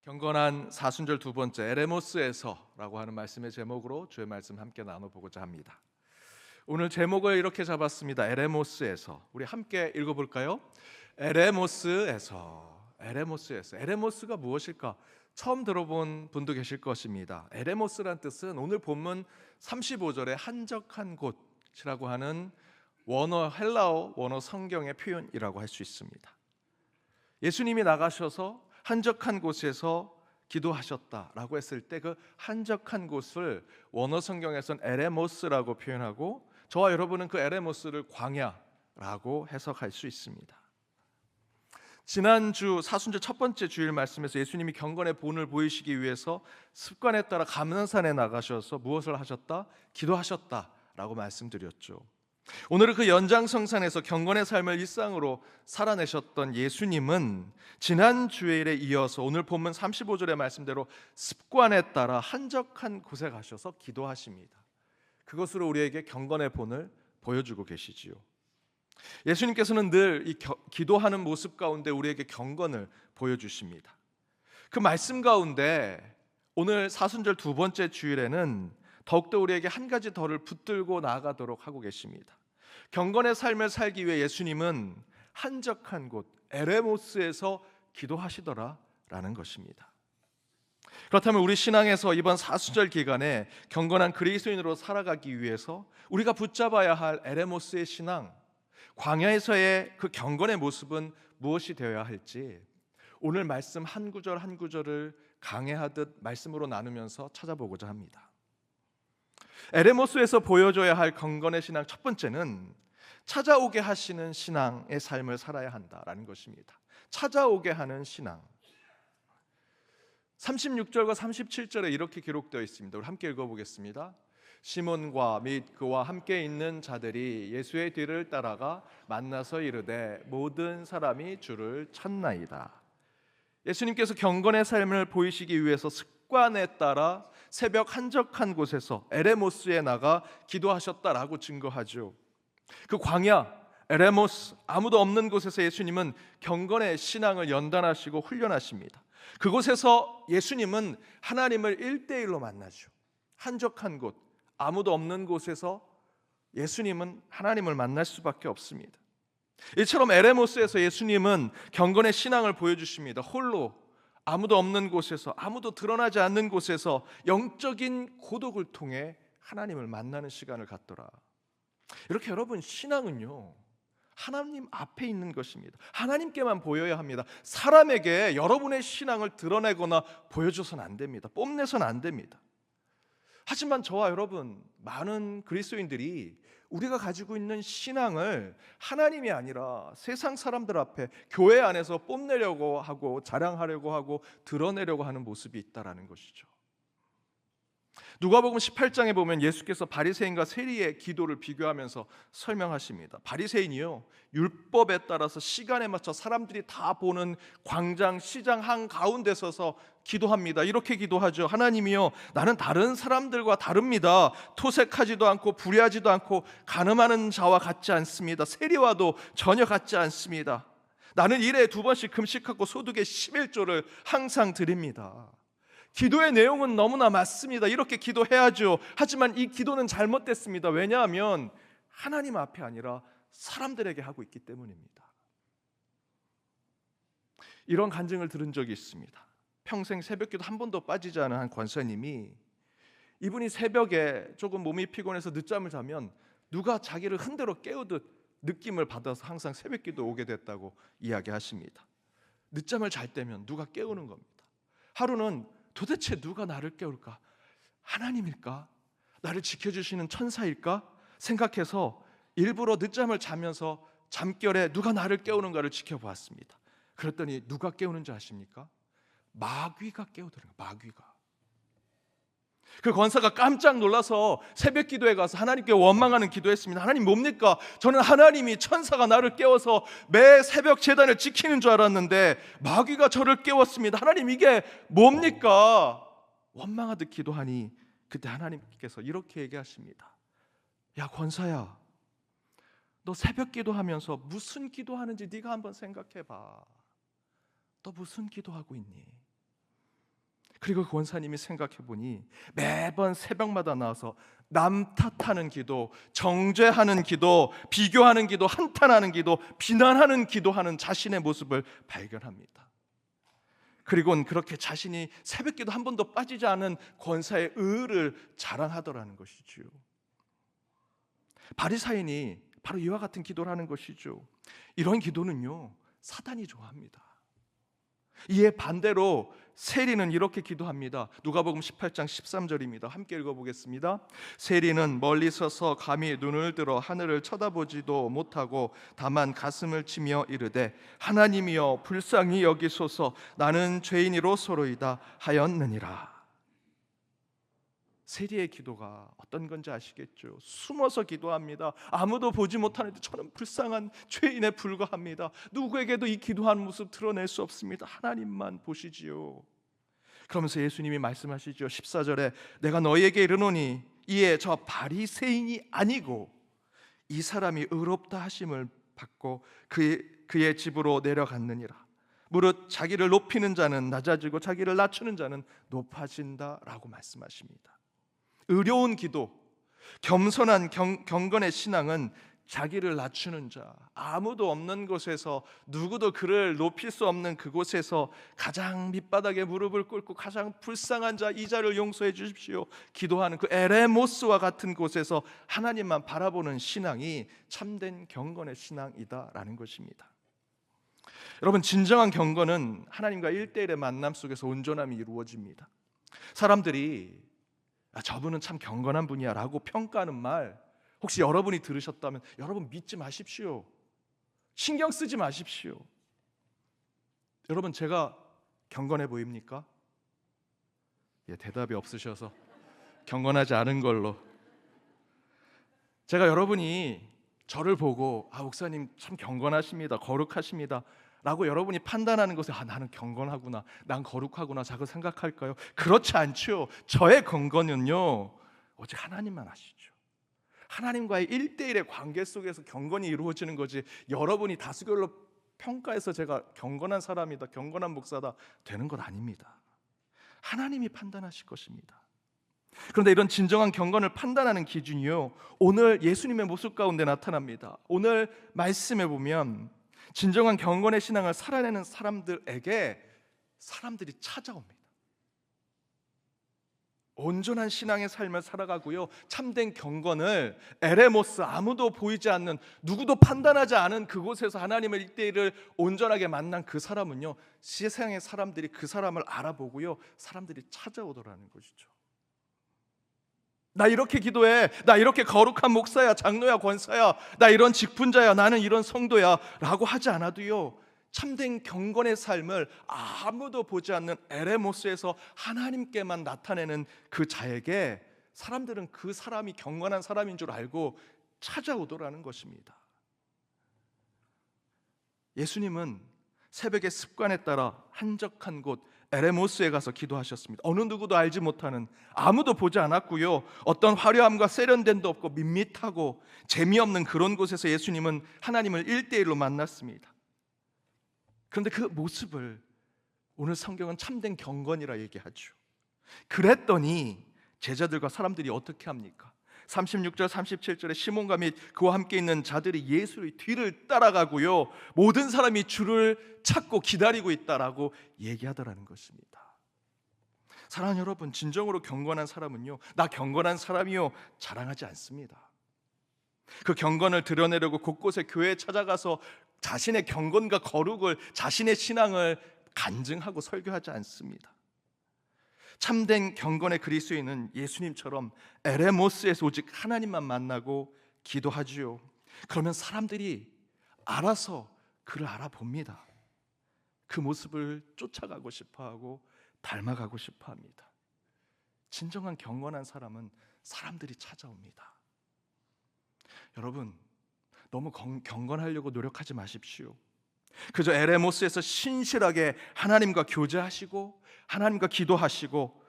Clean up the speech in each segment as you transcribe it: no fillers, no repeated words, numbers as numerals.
경건한 사순절 두 번째 에레모스에서라고 하는 말씀의 제목으로 주의 말씀 함께 나눠보고자 합니다. 오늘 제목을 이렇게 잡았습니다. 에레모스에서. 우리 함께 읽어볼까요? 에레모스에서. 에레모스가 무엇일까? 처음 들어본 분도 계실 것입니다. 에레모스란 뜻은 오늘 본문 35절에 한적한 곳이라고 하는 헬라어 원어 성경의 표현이라고 할 수 있습니다. 예수님이 나가셔서 한적한 곳에서 기도하셨다라고 했을 때 그 한적한 곳을 원어 성경에서는 에레모스라고 표현하고 저와 여러분은 그 에레모스를 광야라고 해석할 수 있습니다. 지난주 사순절 첫 번째 주일 말씀에서 예수님이 경건의 본을 보이시기 위해서 습관에 따라 감난산에 나가셔서 무엇을 하셨다? 기도하셨다라고 말씀드렸죠. 오늘은 그 연장성산에서 경건의 삶을 일상으로 살아내셨던 예수님은 지난 주일에 이어서 오늘 본문 35절의 말씀대로 습관에 따라 한적한 곳에 가셔서 기도하십니다. 그것으로 우리에게 경건의 본을 보여주고 계시지요. 예수님께서는 늘 이 기도하는 모습 가운데 우리에게 경건을 보여주십니다. 그 말씀 가운데 오늘 사순절 두 번째 주일에는 더욱더 우리에게 한 가지 더를 붙들고 나아가도록 하고 계십니다. 경건의 삶을 살기 위해 예수님은 한적한 곳 에레모스에서 기도하시더라라는 것입니다. 그렇다면 우리 신앙에서 이번 사순절 기간에 경건한 그리스도인으로 살아가기 위해서 우리가 붙잡아야 할 에레모스의 신앙, 광야에서의 그 경건의 모습은 무엇이 되어야 할지 오늘 말씀 한 구절 한 구절을 강해하듯 말씀으로 나누면서 찾아보고자 합니다. 에레모스에서 보여줘야 할 경건의 신앙 첫 번째는 찾아오게 하시는 신앙의 삶을 살아야 한다라는 것입니다. 찾아오게 하는 신앙. 36절과 37절에 이렇게 기록되어 있습니다. 우리 함께 읽어보겠습니다. 시몬과 및 그와 함께 있는 자들이 예수의 뒤를 따라가 만나서 이르되 모든 사람이 주를 찾나이다. 예수님께서 경건의 삶을 보이시기 위해서 습관에 따라 새벽 한적한 곳에서 에레모스에 나가 기도하셨다라고 증거하죠. 그 광야 에레모스 아무도 없는 곳에서 예수님은 경건의 신앙을 연단하시고 훈련하십니다. 그곳에서 예수님은 하나님을 1대1로 만나죠. 한적한 곳 아무도 없는 곳에서 예수님은 하나님을 만날 수밖에 없습니다. 이처럼 에레모스에서 예수님은 경건의 신앙을 보여주십니다. 홀로 아무도 없는 곳에서 아무도 드러나지 않는 곳에서 영적인 고독을 통해 하나님을 만나는 시간을 갖더라. 이렇게 여러분 신앙은요 하나님 앞에 있는 것입니다. 하나님께만 보여야 합니다. 사람에게 여러분의 신앙을 드러내거나 보여줘서는 안 됩니다. 뽐내서는 안 됩니다. 하지만 저와 여러분 많은 그리스도인들이 우리가 가지고 있는 신앙을 하나님이 아니라 세상 사람들 앞에 교회 안에서 뽐내려고 하고 자랑하려고 하고 드러내려고 하는 모습이 있다라는 것이죠. 누가복음 18장에 보면 예수께서 바리새인과 세리의 기도를 비교하면서 설명하십니다. 바리새인이요 율법에 따라서 시간에 맞춰 사람들이 다 보는 광장 시장 한가운데 서서 기도합니다. 이렇게 기도하죠. 하나님이요 나는 다른 사람들과 다릅니다. 토색하지도 않고 불의하지도 않고 간음하는 자와 같지 않습니다. 세리와도 전혀 같지 않습니다. 나는 일에 2번씩 금식하고 소득의 11조를 항상 드립니다. 기도의 내용은 너무나 맞습니다. 이렇게 기도해야죠. 하지만 이 기도는 잘못됐습니다. 왜냐하면 하나님 앞에 아니라 사람들에게 하고 있기 때문입니다. 이런 간증을 들은 적이 있습니다. 평생 새벽기도 한 번도 빠지지 않은 한 권사님이 이분이 새벽에 조금 몸이 피곤해서 늦잠을 자면 누가 자기를 흔들어 깨우듯 느낌을 받아서 항상 새벽기도 오게 됐다고 이야기하십니다. 늦잠을 잘 때면 누가 깨우는 겁니다. 하루는 도대체 누가 나를 깨울까? 하나님일까? 나를 지켜주시는 천사일까? 생각해서 일부러 늦잠을 자면서 잠결에 누가 나를 깨우는가를 지켜보았습니다. 그랬더니 누가 깨우는지 아십니까? 마귀가 깨우더라고요. 마귀가. 그 권사가 깜짝 놀라서 새벽 기도에 가서 하나님께 원망하는 기도했습니다. 하나님 뭡니까? 저는 하나님이 천사가 나를 깨워서 매 새벽 제단을 지키는 줄 알았는데 마귀가 저를 깨웠습니다. 하나님 이게 뭡니까? 원망하듯 기도하니 그때 하나님께서 이렇게 얘기하십니다. 야 권사야, 너 새벽 기도하면서 무슨 기도하는지 네가 한번 생각해봐. 너 무슨 기도하고 있니? 그리고 권사님이 생각해 보니 매번 새벽마다 나와서 남 탓하는 기도, 정죄하는 기도, 비교하는 기도, 한탄하는 기도, 비난하는 기도하는 자신의 모습을 발견합니다. 그리고는 그렇게 자신이 새벽기도 한 번도 빠지지 않은 권사의 의를 자랑하더라는 것이지요. 바리사인이 바로 이와 같은 기도를 하는 것이죠. 이런 기도는요, 사단이 좋아합니다. 이에 반대로 세리는 이렇게 기도합니다. 누가복음 18장 13절입니다. 함께 읽어보겠습니다. 세리는 멀리 서서 감히 눈을 들어 하늘을 쳐다보지도 못하고 다만 가슴을 치며 이르되 하나님이여 불쌍히 여기소서 나는 죄인이로소로이다 하였느니라. 세리의 기도가 어떤 건지 아시겠죠? 숨어서 기도합니다. 아무도 보지 못하는데 저는 불쌍한 죄인에 불과합니다. 누구에게도 이 기도하는 모습 드러낼 수 없습니다. 하나님만 보시지요. 그러면서 예수님이 말씀하시죠. 14절에 내가 너희에게 이르노니 이에 저 바리새인이 아니고 이 사람이 의롭다 하심을 받고 그의 집으로 내려갔느니라. 무릇 자기를 높이는 자는 낮아지고 자기를 낮추는 자는 높아진다라고 말씀하십니다. 의로운 기도, 겸손한 경건의 신앙은 자기를 낮추는 자, 아무도 없는 곳에서 누구도 그를 높일 수 없는 그곳에서 가장 밑바닥에 무릎을 꿇고 가장 불쌍한 자, 이 자를 용서해 주십시오 기도하는 그 에레모스와 같은 곳에서 하나님만 바라보는 신앙이 참된 경건의 신앙이다라는 것입니다. 여러분, 진정한 경건은 하나님과 1대1의 만남 속에서 온전함이 이루어집니다. 사람들이 저분은 참 경건한 분이야 라고 평가하는 말 혹시 여러분이 들으셨다면 여러분 믿지 마십시오. 신경 쓰지 마십시오. 여러분, 제가 경건해 보입니까? 대답이 없으셔서 경건하지 않은 걸로. 제가 여러분이 저를 보고 목사님 참 경건하십니다, 거룩하십니다 라고 여러분이 판단하는 것에 나는 경건하구나, 난 거룩하구나 자꾸 생각할까요? 그렇지 않죠. 저의 경건은요 오직 하나님만 아시죠. 하나님과의 1대1의 관계 속에서 경건이 이루어지는 거지 여러분이 다수결로 평가해서 제가 경건한 사람이다, 경건한 목사다 되는 것 아닙니다. 하나님이 판단하실 것입니다. 그런데 이런 진정한 경건을 판단하는 기준이요 오늘 예수님의 모습 가운데 나타납니다. 오늘 말씀에 보면 진정한 경건의 신앙을 살아내는 사람들에게 사람들이 찾아옵니다. 온전한 신앙의 삶을 살아가고요 참된 경건을 에레모스, 아무도 보이지 않는, 누구도 판단하지 않은 그곳에서 하나님의 1대1을 온전하게 만난 그 사람은요 세상의 사람들이 그 사람을 알아보고요 사람들이 찾아오더라는 것이죠. 나 이렇게 기도해, 나 이렇게 거룩한 목사야, 장로야, 권사야, 나 이런 직분자야, 나는 이런 성도야 라고 하지 않아도요 참된 경건의 삶을 아무도 보지 않는 에레모스에서 하나님께만 나타내는 그 자에게 사람들은 그 사람이 경건한 사람인 줄 알고 찾아오더라는 것입니다. 예수님은 새벽의 습관에 따라 한적한 곳 에레모스에 가서 기도하셨습니다. 어느 누구도 알지 못하는, 아무도 보지 않았고요 어떤 화려함과 세련됨도 없고 밋밋하고 재미없는 그런 곳에서 예수님은 하나님을 1대1로 만났습니다. 그런데 그 모습을 오늘 성경은 참된 경건이라 얘기하죠. 그랬더니 제자들과 사람들이 어떻게 합니까? 36절 37절에 시몬과 및 그와 함께 있는 자들이 예수의 뒤를 따라가고요 모든 사람이 주를 찾고 기다리고 있다라고 얘기하더라는 것입니다. 사랑하는 여러분, 진정으로 경건한 사람은요 나 경건한 사람이요 자랑하지 않습니다. 그 경건을 드러내려고 곳곳에 교회에 찾아가서 자신의 경건과 거룩을, 자신의 신앙을 간증하고 설교하지 않습니다. 참된 경건의 그리스도인은 예수님처럼 에레모스에서 오직 하나님만 만나고 기도하지요. 그러면 사람들이 알아서 그를 알아봅니다. 그 모습을 쫓아가고 싶어하고 닮아가고 싶어합니다. 진정한 경건한 사람은 사람들이 찾아옵니다. 여러분, 너무 경건하려고 노력하지 마십시오. 그저 에레모스에서 신실하게 하나님과 교제하시고 하나님과 기도하시고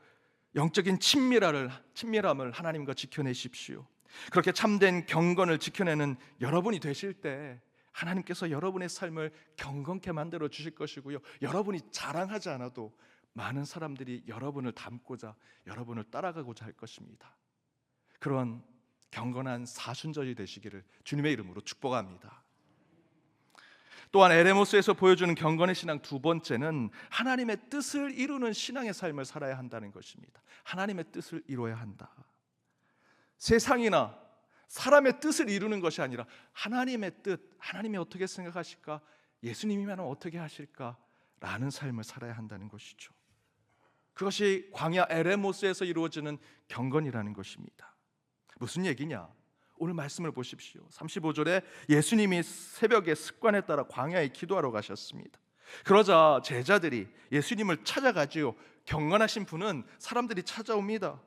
영적인 친밀함을 하나님과 지켜내십시오. 그렇게 참된 경건을 지켜내는 여러분이 되실 때 하나님께서 여러분의 삶을 경건케 만들어 주실 것이고요 여러분이 자랑하지 않아도 많은 사람들이 여러분을 닮고자, 여러분을 따라가고자 할 것입니다. 그런 경건한 사순절이 되시기를 주님의 이름으로 축복합니다. 또한 에레모스에서 보여주는 경건의 신앙 두 번째는 하나님의 뜻을 이루는 신앙의 삶을 살아야 한다는 것입니다. 하나님의 뜻을 이루어야 한다. 세상이나 사람의 뜻을 이루는 것이 아니라 하나님의 뜻, 하나님이 어떻게 생각하실까, 예수님이면 어떻게 하실까 라는 삶을 살아야 한다는 것이죠. 그것이 광야 에레모스에서 이루어지는 경건이라는 것입니다. 무슨 얘기냐? 오늘 말씀을 보십시오. 35절에 예수님이 새벽에 습관에 따라 광야에 기도하러 가셨습니다. 그러자 제자들이 예수님을 찾아가지요. 경건하신 분은 사람들이 찾아옵니다.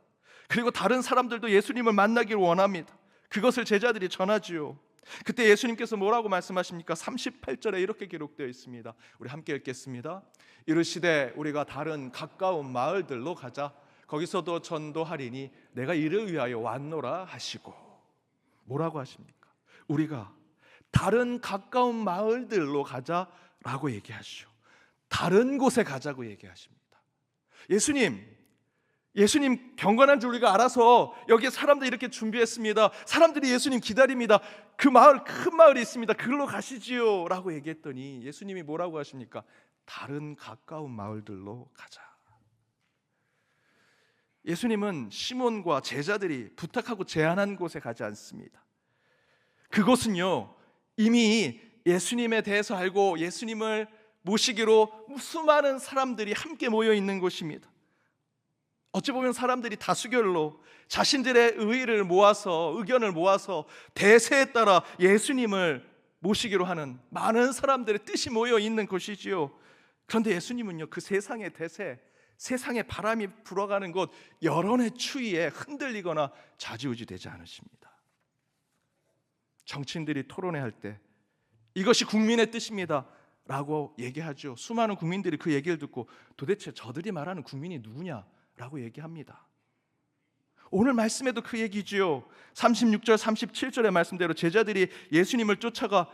그리고 다른 사람들도 예수님을 만나기를 원합니다. 그것을 제자들이 전하지요. 그때 예수님께서 뭐라고 말씀하십니까? 38절에 이렇게 기록되어 있습니다. 우리 함께 읽겠습니다. 이르시되 우리가 다른 가까운 마을들로 가자. 거기서도 전도하리니 내가 이를 위하여 왔노라 하시고. 뭐라고 하십니까? 우리가 다른 가까운 마을들로 가자라고 얘기하시오. 다른 곳에 가자고 얘기하십니다. 예수님 경건한 줄 우리가 알아서 여기에 사람들 이렇게 준비했습니다. 사람들이 예수님 기다립니다. 그 마을, 큰 마을이 있습니다. 그걸로 가시지요 라고 얘기했더니 예수님이 뭐라고 하십니까? 다른 가까운 마을들로 가자. 예수님은 시몬과 제자들이 부탁하고 제안한 곳에 가지 않습니다. 그곳은요, 이미 예수님에 대해서 알고 예수님을 모시기로 수많은 사람들이 함께 모여 있는 곳입니다. 어찌 보면 사람들이 다수결로 자신들의 의의를 모아서, 의견을 모아서 대세에 따라 예수님을 모시기로 하는 많은 사람들의 뜻이 모여 있는 곳이지요. 그런데 예수님은요, 그 세상의 대세, 세상의 바람이 불어가는 곳, 여론의 추위에 흔들리거나 좌지우지되지 않으십니다. 정치인들이 토론회 할 때 이것이 국민의 뜻입니다 라고 얘기하죠. 수많은 국민들이 그 얘기를 듣고 도대체 저들이 말하는 국민이 누구냐 라고 얘기합니다. 오늘 말씀에도 그 얘기지요. 36절 37절의 말씀대로 제자들이 예수님을 쫓아가,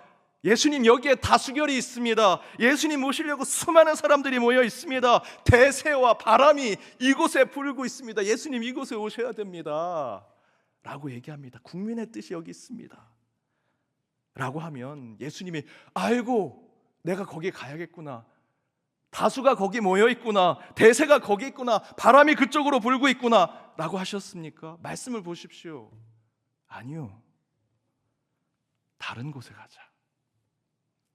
예수님 여기에 다수결이 있습니다. 예수님 모시려고 수많은 사람들이 모여 있습니다. 대세와 바람이 이곳에 불고 있습니다. 예수님 이곳에 오셔야 됩니다 라고 얘기합니다. 국민의 뜻이 여기 있습니다 라고 하면 예수님이 아이고 내가 거기 가야겠구나, 다수가 거기 모여 있구나, 대세가 거기 있구나, 바람이 그쪽으로 불고 있구나 라고 하셨습니까? 말씀을 보십시오. 아니요, 다른 곳에 가자,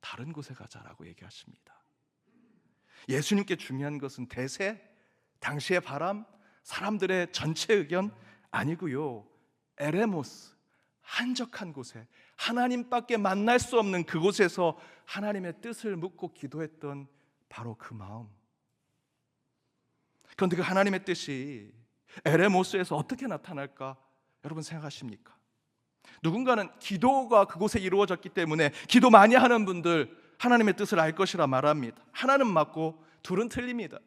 다른 곳에 가자라고 얘기하십니다. 예수님께 중요한 것은 대세, 당시의 바람, 사람들의 전체 의견 아니고요, 에레모스, 한적한 곳에 하나님밖에 만날 수 없는 그곳에서 하나님의 뜻을 묻고 기도했던 바로 그 마음. 그런데 그 하나님의 뜻이 에레모스에서 어떻게 나타날까 여러분 생각하십니까? 누군가는 기도가 그곳에 이루어졌기 때문에 기도 많이 하는 분들 하나님의 뜻을 알 것이라 말합니다. 하나는 맞고 둘은 틀립니다.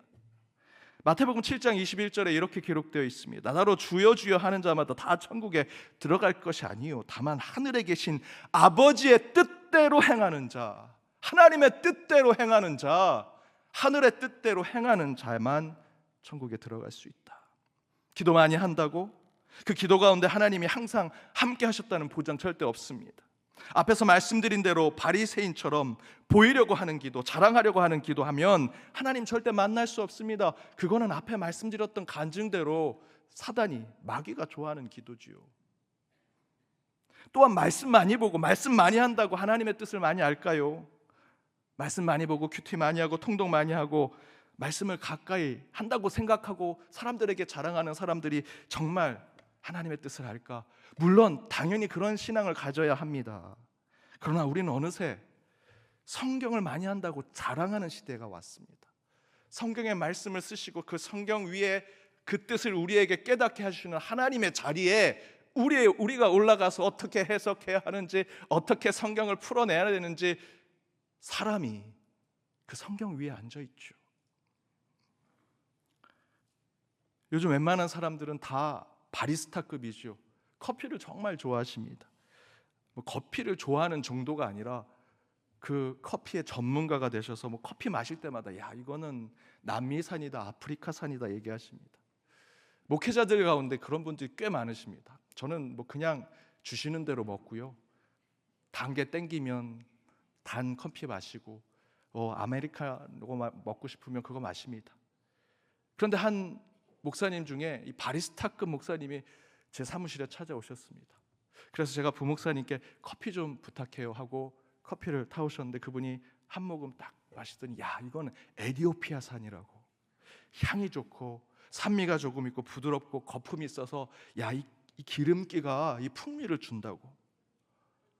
마태복음 7장 21절에 이렇게 기록되어 있습니다. 나로 주여 주여 하는 자마다 다 천국에 들어갈 것이 아니요 다만 하늘에 계신 아버지의 뜻대로 행하는 자, 하나님의 뜻대로 행하는 자, 하늘의 뜻대로 행하는 자만 천국에 들어갈 수 있다. 기도 많이 한다고 그 기도 가운데 하나님이 항상 함께 하셨다는 보장 절대 없습니다. 앞에서 말씀드린 대로 바리새인처럼 보이려고 하는 기도, 자랑하려고 하는 기도하면 하나님 절대 만날 수 없습니다. 그거는 앞에 말씀드렸던 간증대로 사단이, 마귀가 좋아하는 기도지요. 또한 말씀 많이 보고 말씀 많이 한다고 하나님의 뜻을 많이 알까요? 말씀 많이 보고 큐티 많이 하고 통독 많이 하고 말씀을 가까이 한다고 생각하고 사람들에게 자랑하는 사람들이 정말 하나님의 뜻을 알까? 물론 당연히 그런 신앙을 가져야 합니다. 그러나 우리는 어느새 성경을 많이 한다고 자랑하는 시대가 왔습니다. 성경의 말씀을 쓰시고 그 성경 위에 그 뜻을 우리에게 깨닫게 하시는 하나님의 자리에 우리가 올라가서 어떻게 해석해야 하는지, 어떻게 성경을 풀어내야 되는지 사람이 그 성경 위에 앉아있죠. 요즘 웬만한 사람들은 다 바리스타급이죠. 커피를 정말 좋아하십니다. 커피를 좋아하는 정도가 아니라 그 커피의 전문가가 되셔서 뭐 커피 마실 때마다 야 이거는 남미산이다 아프리카산이다 얘기하십니다. 목회자들 가운데 그런 분들이 꽤 많으십니다. 저는 뭐 그냥 주시는 대로 먹고요. 단 게 땡기면 단 커피 마시고 아메리카노 먹고 싶으면 그거 마십니다. 그런데 한 목사님 중에 이 바리스타급 목사님이 제 사무실에 찾아오셨습니다. 그래서 제가 부목사님께 커피 좀 부탁해요 하고 커피를 타오셨는데 그분이 한 모금 딱 마시더니 야 이거는 에티오피아산이라고 향이 좋고 산미가 조금 있고 부드럽고 거품이 있어서 야 이 기름기가 이 풍미를 준다고.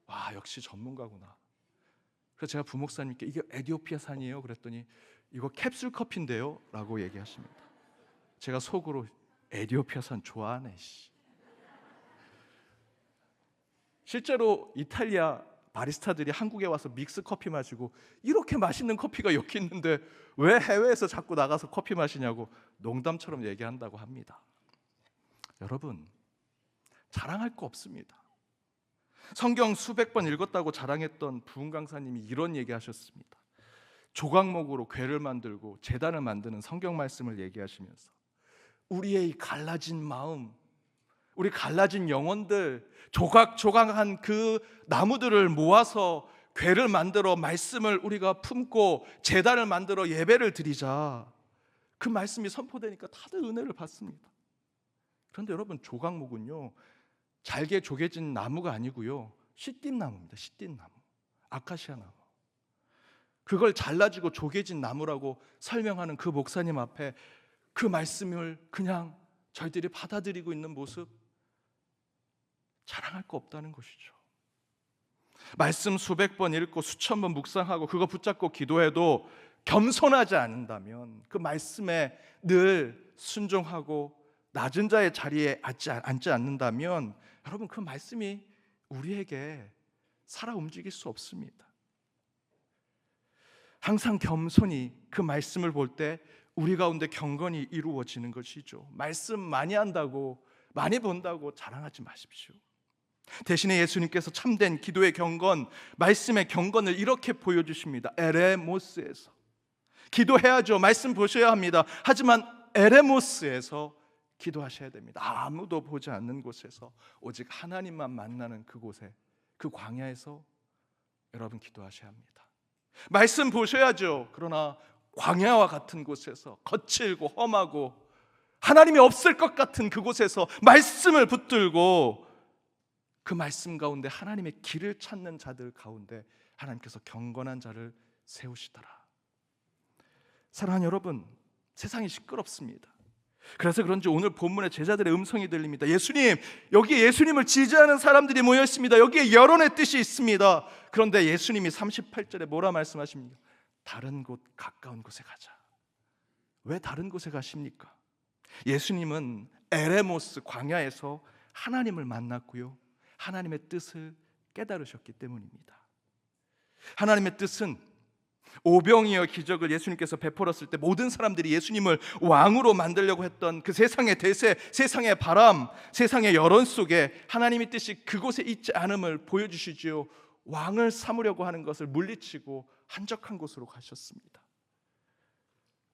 와 역시 전문가구나. 그래서 제가 부목사님께 이게 에티오피아산이에요 그랬더니 이거 캡슐 커피인데요 라고 얘기하십니다. 제가 속으로 에티오피아산 좋아하네 실제로 이탈리아 바리스타들이 한국에 와서 믹스 커피 마시고 이렇게 맛있는 커피가 여기 있는데 왜 해외에서 자꾸 나가서 커피 마시냐고 농담처럼 얘기한다고 합니다. 여러분 자랑할 거 없습니다. 성경 수백 번 읽었다고 자랑했던 부흥 강사님이 이런 얘기하셨습니다. 조각목으로 궤를 만들고 제단을 만드는 성경 말씀을 얘기하시면서 우리의 이 갈라진 마음, 우리 갈라진 영혼들, 조각조각한 그 나무들을 모아서 궤를 만들어 말씀을 우리가 품고 제단을 만들어 예배를 드리자. 그 말씀이 선포되니까 다들 은혜를 받습니다. 그런데 여러분 조각목은요 잘게 조개진 나무가 아니고요 시띠나무입니다. 시띠나무, 아카시아 나무. 그걸 잘라지고 조개진 나무라고 설명하는 그 목사님 앞에 그 말씀을 그냥 저희들이 받아들이고 있는 모습, 자랑할 거 없다는 것이죠. 말씀 수백 번 읽고 수천 번 묵상하고 그거 붙잡고 기도해도 겸손하지 않는다면, 그 말씀에 늘 순종하고 낮은 자의 자리에 앉지 않는다면 여러분 그 말씀이 우리에게 살아 움직일 수 없습니다. 항상 겸손히 그 말씀을 볼 때 우리 가운데 경건이 이루어지는 것이죠. 말씀 많이 한다고, 많이 본다고 자랑하지 마십시오. 대신에 예수님께서 참된 기도의 경건, 말씀의 경건을 이렇게 보여주십니다. 에레모스에서. 기도해야죠. 말씀 보셔야 합니다. 하지만 에레모스에서 기도하셔야 됩니다. 아무도 보지 않는 곳에서 오직 하나님만 만나는 그곳에, 그 광야에서 여러분 기도하셔야 합니다. 말씀 보셔야죠. 그러나 광야와 같은 곳에서, 거칠고 험하고 하나님이 없을 것 같은 그곳에서 말씀을 붙들고 그 말씀 가운데 하나님의 길을 찾는 자들 가운데 하나님께서 경건한 자를 세우시더라. 사랑하는 여러분, 세상이 시끄럽습니다. 그래서 그런지 오늘 본문에 제자들의 음성이 들립니다. 예수님, 여기에 예수님을 지지하는 사람들이 모여 있습니다. 여기에 여론의 뜻이 있습니다. 그런데 예수님이 38절에 뭐라 말씀하십니까? 다른 곳, 가까운 곳에 가자. 왜 다른 곳에 가십니까? 예수님은 에레모스 광야에서 하나님을 만났고요, 하나님의 뜻을 깨달으셨기 때문입니다. 하나님의 뜻은 오병이어 기적을 예수님께서 베풀었을 때 모든 사람들이 예수님을 왕으로 만들려고 했던 그 세상의 대세, 세상의 바람, 세상의 여론 속에 하나님의 뜻이 그곳에 있지 않음을 보여주시지요. 왕을 삼으려고 하는 것을 물리치고 한적한 곳으로 가셨습니다.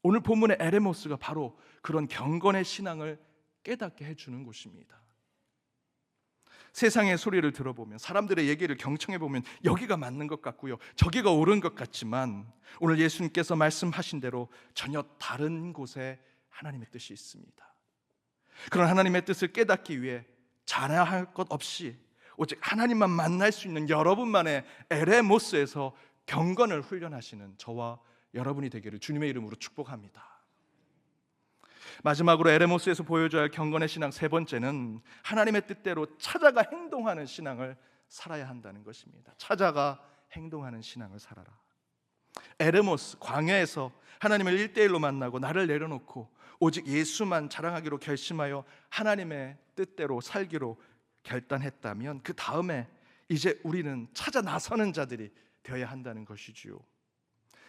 오늘 본문의 에레모스가 바로 그런 경건의 신앙을 깨닫게 해주는 곳입니다. 세상의 소리를 들어보면, 사람들의 얘기를 경청해보면 여기가 맞는 것 같고요, 저기가 옳은 것 같지만 오늘 예수님께서 말씀하신 대로 전혀 다른 곳에 하나님의 뜻이 있습니다. 그런 하나님의 뜻을 깨닫기 위해 자랑할 것 없이 오직 하나님만 만날 수 있는 여러분만의 에레모스에서 경건을 훈련하시는 저와 여러분이 되기를 주님의 이름으로 축복합니다. 마지막으로 에레모스에서 보여줘야 할 경건의 신앙 세 번째는 하나님의 뜻대로 찾아가 행동하는 신앙을 살아야 한다는 것입니다. 찾아가 행동하는 신앙을 살아라. 에레모스 광야에서 하나님을 1대1로 만나고 나를 내려놓고 오직 예수만 자랑하기로 결심하여 하나님의 뜻대로 살기로 결단했다면 그 다음에 이제 우리는 찾아 나서는 자들이 되어야 한다는 것이지요.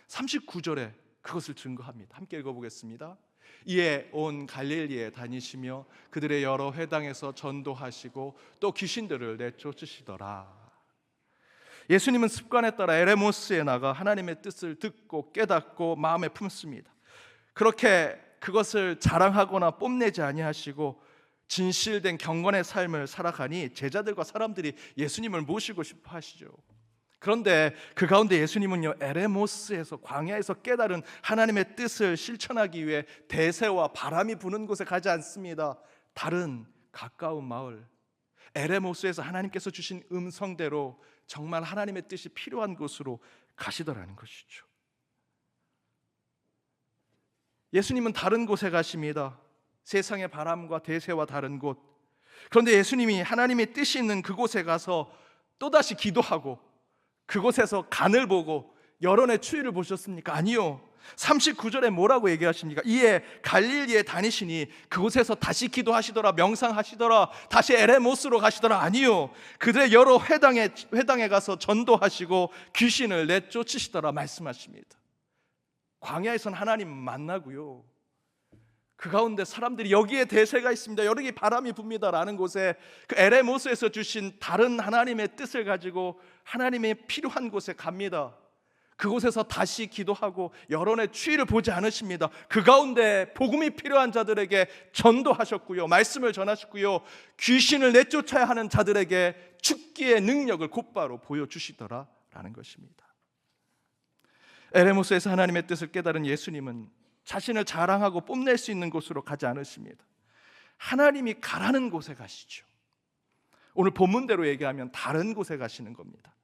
39절에 그것을 증거합니다. 함께 읽어보겠습니다. 이에 온 갈릴리에 다니시며 그들의 여러 회당에서 전도하시고 또 귀신들을 내쫓으시더라. 예수님은 습관에 따라 에레모스에 나가 하나님의 뜻을 듣고 깨닫고 마음에 품습니다. 그렇게 그것을 자랑하거나 뽐내지 아니하시고 진실된 경건의 삶을 살아가니 제자들과 사람들이 예수님을 모시고 싶어 하시죠. 그런데 그 가운데 예수님은요, 에레모스에서, 광야에서 깨달은 하나님의 뜻을 실천하기 위해 대새와 바람이 부는 곳에 가지 않습니다. 다른 가까운 마을 에레모스에서 하나님께서 주신 음성대로 정말 하나님의 뜻이 필요한 곳으로 가시더라는 것이죠. 예수님은 다른 곳에 가십니다. 세상의 바람과 대세와 다른 곳. 그런데 예수님이 하나님의 뜻이 있는 그곳에 가서 또다시 기도하고 그곳에서 간을 보고 여론의 추이를 보셨습니까? 아니요. 39절에 뭐라고 얘기하십니까? 이에 갈릴리에 다니시니 그곳에서 다시 기도하시더라, 명상하시더라, 다시 에레모스로 가시더라. 아니요. 그들의 여러 회당에 가서 전도하시고 귀신을 내쫓으시더라 말씀하십니다. 광야에선 하나님 만나고요, 그 가운데 사람들이 여기에 대세가 있습니다, 여기 바람이 붑니다라는 곳에 그 에레모스에서 주신 다른 하나님의 뜻을 가지고 하나님의 필요한 곳에 갑니다. 그곳에서 다시 기도하고 여론의 추이를 보지 않으십니다. 그 가운데 복음이 필요한 자들에게 전도하셨고요, 말씀을 전하셨고요, 귀신을 내쫓아야 하는 자들에게 죽기의 능력을 곧바로 보여주시더라라는 것입니다. 에레모스에서 하나님의 뜻을 깨달은 예수님은 자신을 자랑하고 뽐낼 수 있는 곳으로 가지 않으십니다. 하나님이 가라는 곳에 가시죠. 오늘 본문대로 얘기하면 다른 곳에 가시는 겁니다.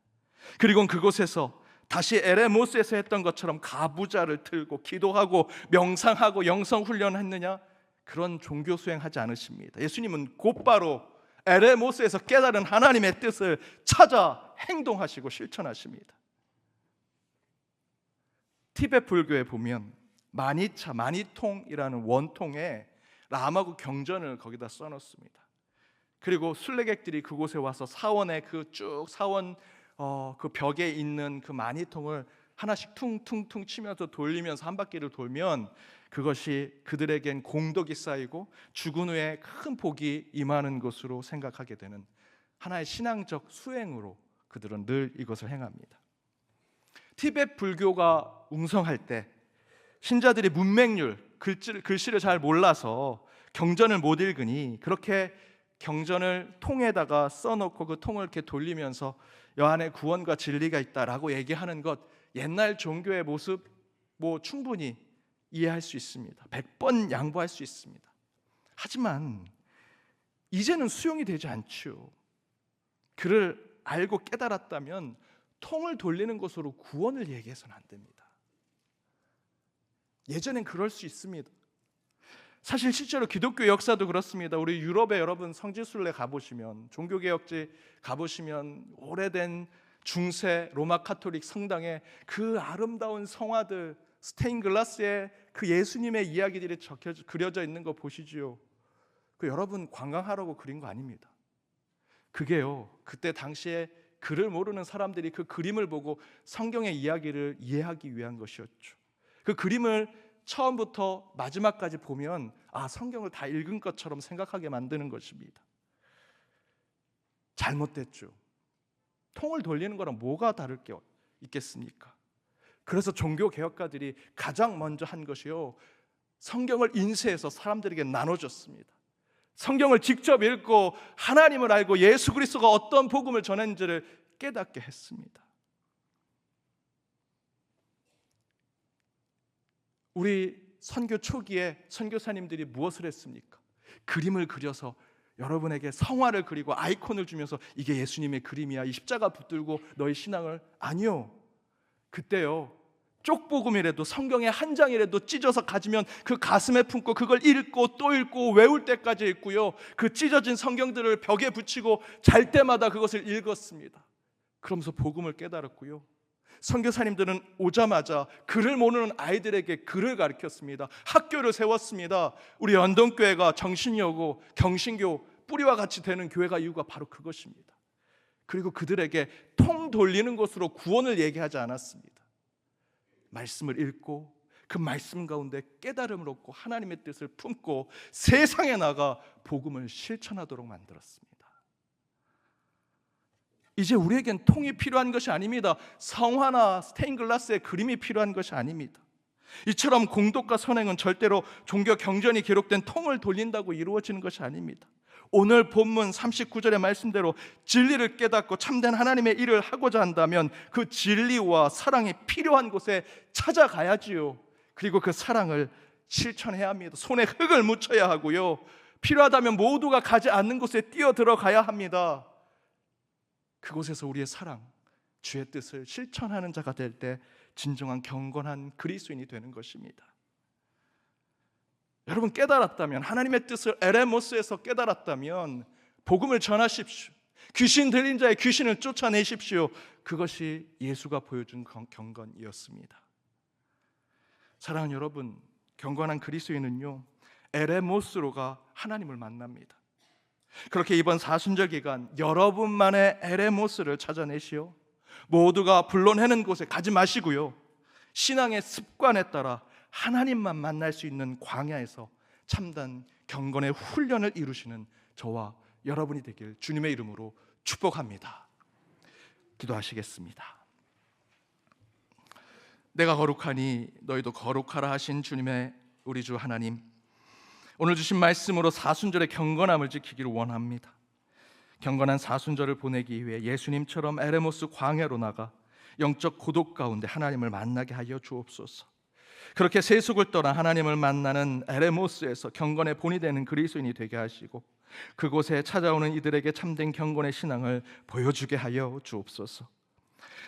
그리고 그곳에서 다시 에레모스에서 했던 것처럼 가부좌를 틀고 기도하고 명상하고 영성훈련했느냐, 그런 종교 수행하지 않으십니다. 예수님은 곧바로 에레모스에서 깨달은 하나님의 뜻을 찾아 행동하시고 실천하십니다. 티베트 불교에 보면 마니통이라는 원통에 라마구 경전을 거기다 써놓습니다. 그리고 순례객들이 그곳에 와서 사원의 사원 그 벽에 있는 그 마니통을 하나씩 퉁퉁퉁 치면서 돌리면서 한 바퀴를 돌면 그것이 그들에겐 공덕이 쌓이고 죽은 후에 큰 복이 임하는 것으로 생각하게 되는 하나의 신앙적 수행으로 그들은 늘 이것을 행합니다. 티베트 불교가 웅성할 때 신자들이 문맹률, 글씨를 잘 몰라서 경전을 못 읽으니 그렇게 경전을 통에다가 써놓고 그 통을 이렇게 돌리면서 여 안에 구원과 진리가 있다라고 얘기하는 것, 옛날 종교의 모습 충분히 이해할 수 있습니다. 100번 양보할 수 있습니다. 하지만 이제는 수용이 되지 않죠. 그를 알고 깨달았다면 통을 돌리는 것으로 구원을 얘기해서는 안 됩니다. 예전엔 그럴 수 있습니다. 사실 실제로 기독교 역사도 그렇습니다. 우리 유럽에 여러분 성지순례 가보시면, 종교개혁지 가보시면 오래된 중세 로마 카톨릭 성당에 그 아름다운 성화들, 스테인글라스에 그 예수님의 이야기들이 그려져 있는 거 보시지요. 그 여러분 관광하라고 그린 거 아닙니다. 그게요, 그때 당시에 글을 모르는 사람들이 그 그림을 보고 성경의 이야기를 이해하기 위한 것이었죠. 그 그림을 처음부터 마지막까지 보면 성경을 다 읽은 것처럼 생각하게 만드는 것입니다. 잘못됐죠. 통을 돌리는 거랑 뭐가 다를 게 있겠습니까? 그래서 종교개혁가들이 가장 먼저 한 것이요, 성경을 인쇄해서 사람들에게 나눠줬습니다. 성경을 직접 읽고 하나님을 알고 예수 그리스도가 어떤 복음을 전했는지를 깨닫게 했습니다. 우리 선교 초기에 선교사님들이 무엇을 했습니까? 그림을 그려서 여러분에게 성화를 그리고 아이콘을 주면서 이게 예수님의 그림이야, 이 십자가 붙들고 너의 신앙을. 아니요. 그때요, 쪽복음이라도 성경의 한 장이라도 찢어서 가지면 그 가슴에 품고 그걸 읽고 또 읽고 외울 때까지 읽고요, 그 찢어진 성경들을 벽에 붙이고 잘 때마다 그것을 읽었습니다. 그러면서 복음을 깨달았고요, 선교사님들은 오자마자 글을 모르는 아이들에게 글을 가르쳤습니다. 학교를 세웠습니다. 우리 연동교회가 정신여고, 경신교 뿌리와 같이 되는 교회가 이유가 바로 그것입니다. 그리고 그들에게 통 돌리는 것으로 구원을 얘기하지 않았습니다. 말씀을 읽고 그 말씀 가운데 깨달음을 얻고 하나님의 뜻을 품고 세상에 나가 복음을 실천하도록 만들었습니다. 이제 우리에겐 통이 필요한 것이 아닙니다. 성화나 스테인글라스의 그림이 필요한 것이 아닙니다. 이처럼 공덕과 선행은 절대로 종교 경전이 기록된 통을 돌린다고 이루어지는 것이 아닙니다. 오늘 본문 39절의 말씀대로 진리를 깨닫고 참된 하나님의 일을 하고자 한다면 그 진리와 사랑이 필요한 곳에 찾아가야지요. 그리고 그 사랑을 실천해야 합니다. 손에 흙을 묻혀야 하고요. 필요하다면 모두가 가지 않는 곳에 뛰어들어가야 합니다. 그곳에서 우리의 사랑, 주의 뜻을 실천하는 자가 될 때 진정한 경건한 그리스도인이 되는 것입니다. 여러분 깨달았다면, 하나님의 뜻을 에레모스에서 깨달았다면 복음을 전하십시오. 귀신 들린 자의 귀신을 쫓아내십시오. 그것이 예수가 보여준 경건이었습니다. 사랑하는 여러분, 경건한 그리스도인은요, 에레모스로가 하나님을 만납니다. 그렇게 이번 사순절 기간 여러분만의 에레모스를 찾아내시오. 모두가 불러내는 곳에 가지 마시고요, 신앙의 습관에 따라 하나님만 만날 수 있는 광야에서 참된 경건의 훈련을 이루시는 저와 여러분이 되길 주님의 이름으로 축복합니다. 기도하시겠습니다. 내가 거룩하니 너희도 거룩하라 하신 주님의 우리 주 하나님, 오늘 주신 말씀으로 사순절의 경건함을 지키기를 원합니다. 경건한 사순절을 보내기 위해 예수님처럼 에레모스 광야로 나가 영적 고독 가운데 하나님을 만나게 하여 주옵소서. 그렇게 세속을 떠나 하나님을 만나는 에레모스에서 경건의 본이 되는 그리스도인이 되게 하시고, 그곳에 찾아오는 이들에게 참된 경건의 신앙을 보여주게 하여 주옵소서.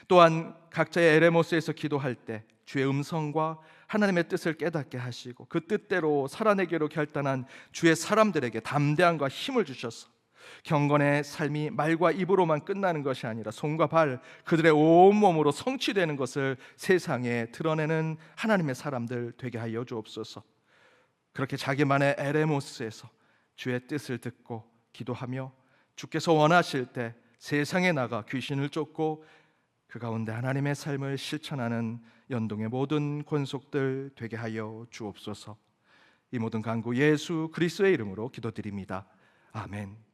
또한 각자의 에레모스에서 기도할 때 주의 음성과 하나님의 뜻을 깨닫게 하시고, 그 뜻대로 살아내기로 결단한 주의 사람들에게 담대함과 힘을 주셔서 경건의 삶이 말과 입으로만 끝나는 것이 아니라 손과 발, 그들의 온몸으로 성취되는 것을 세상에 드러내는 하나님의 사람들 되게 하여 주옵소서. 그렇게 자기만의 에레모스에서 주의 뜻을 듣고 기도하며 주께서 원하실 때 세상에 나가 귀신을 쫓고 그 가운데 하나님의 삶을 실천하는 연동의 모든 권속들 되게 하여 주옵소서. 이 모든 간구 예수 그리스도의 이름으로 기도드립니다. 아멘.